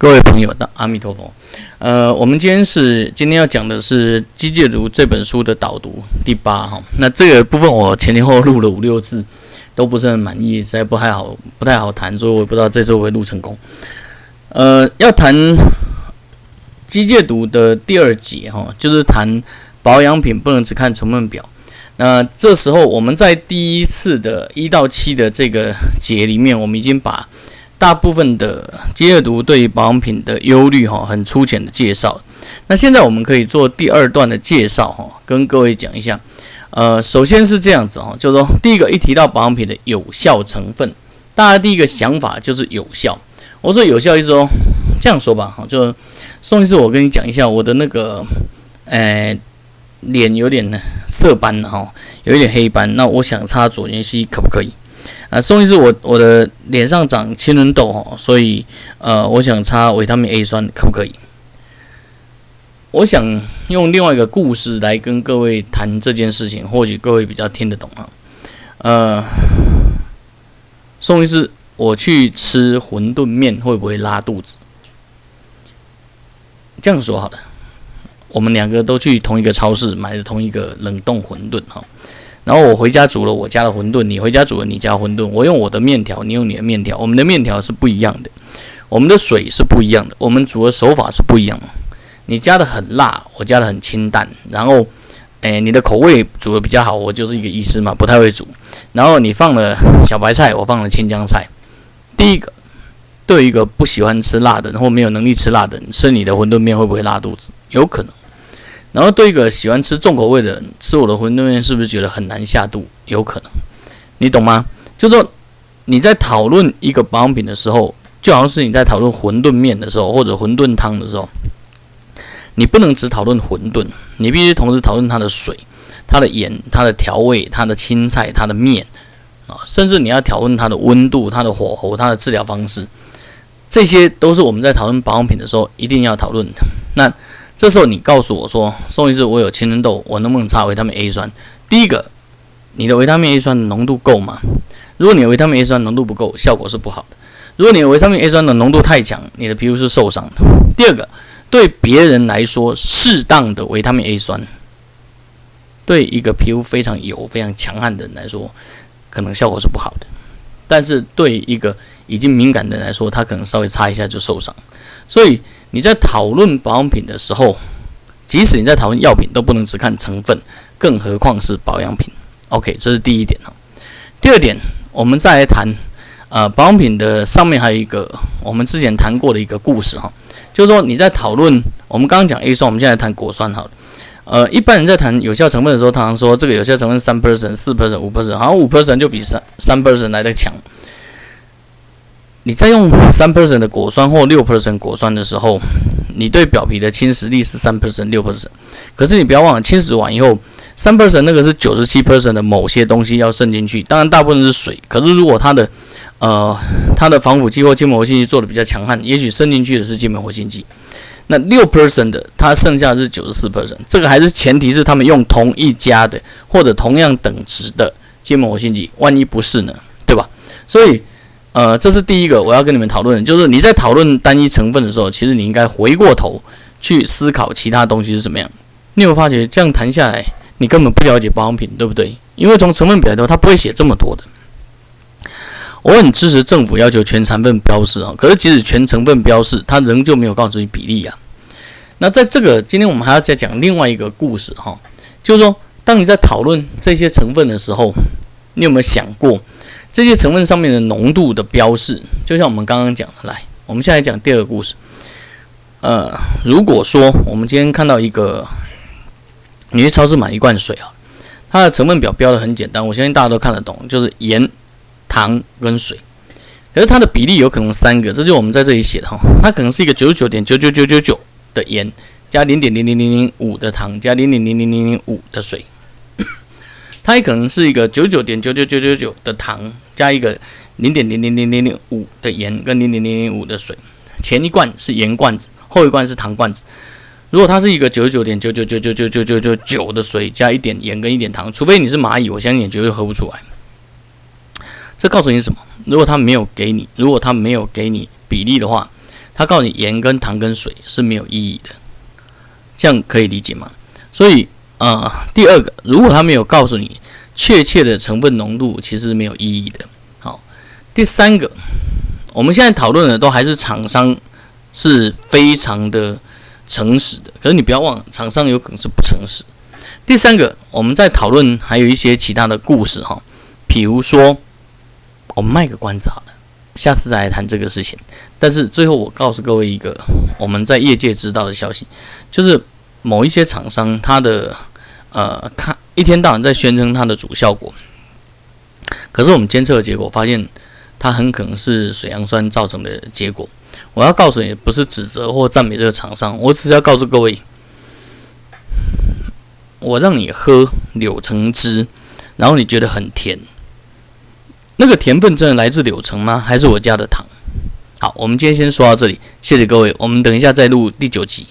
各位朋友的阿弥陀佛。我们今天要讲的是《机械读》这本书的导读第8哈。那这个部分我前前后录了5、6次，都不是很满意，实在不太好谈，所以我也不知道这次会不会录成功。要谈《机械读》的第2节哈，就是谈保养品不能只看成分表。那这时候我们在第一次的1到7的这个节里面，我们已经把大部分的机械读对于保养品的忧虑很粗浅的介绍。那现在我们可以做第2段的介绍跟各位讲一下。首先是这样子就是说，第一个一提到保养品的有效成分，大家第一个想法就是有效。我说有效意思说，这样说吧，就宋医师，我跟你讲一下我的那个脸有点色斑有一点黑斑，那我想擦左旋烯可不可以？宋医师，我的脸上长青春痘所以我想擦维他命 A 酸，可不可以？我想用另外一个故事来跟各位谈这件事情，或许各位比较听得懂宋医师，我去吃馄饨面会不会拉肚子？这样说好了，我们2个都去同一个超市买了同一个冷冻馄饨然后我回家煮了我家的馄饨，你回家煮了你家的馄饨，我用我的面条，你用你的面条，我们的面条是不一样的，我们的水是不一样的，我们煮的手法是不一样的。你加的很辣，我加的很清淡，然后你的口味煮的比较好，我就是一个医师嘛，不太会煮。然后你放了小白菜，我放了青江菜。第一个，对于一个不喜欢吃辣的人或没有能力吃辣的人，吃你的馄饨面会不会拉肚子？有可能。然后对一个喜欢吃重口味的人，吃我的馄饨面是不是觉得很难下肚？有可能，你懂吗？就是说你在讨论一个保养品的时候，就好像是你在讨论馄饨面的时候，或者馄饨汤的时候，你不能只讨论馄饨，你必须同时讨论它的水、它的盐、它的调味、它的青菜、它的面甚至你要讨论它的温度、它的火候、它的治疗方式，这些都是我们在讨论保养品的时候一定要讨论的。那这时候你告诉我说，宋医师，我有青春痘，我能不能擦维他命 A 酸？第一个，你的维他命 A 酸的浓度够吗？如果你的维他命 A 酸浓度不够，效果是不好的。如果你的维他命 A 酸的浓度太强，你的皮肤是受伤的。第二个，对别人来说，适当的维他命 A 酸，对一个皮肤非常油、非常强悍的人来说，可能效果是不好的。但是对一个已经敏感的人来说，他可能稍微擦一下就受伤。所以你在讨论保养品的时候，即使你在讨论药品，都不能只看成分，更何况是保养品。OK， 这是第一点第二点，我们再来谈保养品的上面还有一个我们之前谈过的一个故事就是说你在讨论，我们刚刚讲 A 酸，我们现在谈果酸好了。一般人在谈有效成分的时候，常常说这个有效成分 3%、4%、5%， 好像 5% 就比 3% 来得强。你在用 3% 的果酸或 6% 果酸的时候，你对表皮的侵蚀力是 3%、6%。可是你不要忘了，侵蚀完以后 3% 那个是 97% 的某些东西要渗进去，当然大部分是水。可是如果它的防腐剂或筋膜活性剂做的比较强悍，也许渗进去的是筋膜活性剂。那 6% 的，它剩下的是 94%， 这个还是前提是他们用同一家的或者同样等值的筋膜活性剂，万一不是呢，对吧？所以这是第一个我要跟你们讨论的，就是你在讨论单一成分的时候，其实你应该回过头去思考其他东西是什么样。你有没有发觉这样谈下来，你根本不了解保养品，对不对？因为从成分表里头，它不会写这么多的。我很支持政府要求全成分标示可是即使全成分标示，它仍旧没有告诉你比例那在这个今天我们还要再讲另外一个故事就是说，当你在讨论这些成分的时候，你有没有想过这些成分上面的浓度的标示？就像我们刚刚讲的，来，我们现在讲第2个故事。如果说我们今天看到一个，你去超市买一罐水它的成分表标的很简单，我相信大家都看得懂，就是盐、糖跟水。可是它的比例有可能3个，这就是我们在这里写的它可能是一个 99.99999 的盐加 0.0005 的糖加 0.00005 的水。它也可能是一个 99.99999 的糖加一个 0.00005 的盐跟 0.005 的水。前一罐是盐罐子，后一罐是糖罐子。如果它是一个 99.9999999 的水加一点盐跟一点糖，除非你是蚂蚁，我相信你绝对喝不出来。这告诉你什么？如果它没有给你比例的话，他告诉你盐跟糖跟水是没有意义的，这样可以理解吗？所以第二个，如果他没有告诉你确切的成分浓度，其实是没有意义的。好，第三个，我们现在讨论的都还是厂商是非常的诚实的，可是你不要忘了，厂商有可能是不诚实。第三个，我们在讨论还有一些其他的故事哈，比如说我们卖个关子好了，下次再来谈这个事情。但是最后我告诉各位一个我们在业界知道的消息，就是某一些厂商他的一天到晚在宣称它的主效果，可是我们监测的结果发现它很可能是水杨酸造成的结果。我要告诉你，不是指责或赞美这个厂商，我只是要告诉各位，我让你喝柳橙汁，然后你觉得很甜，那个甜分真的来自柳橙吗？还是我加的糖？好，我们今天先说到这里，谢谢各位，我们等一下再录第9集。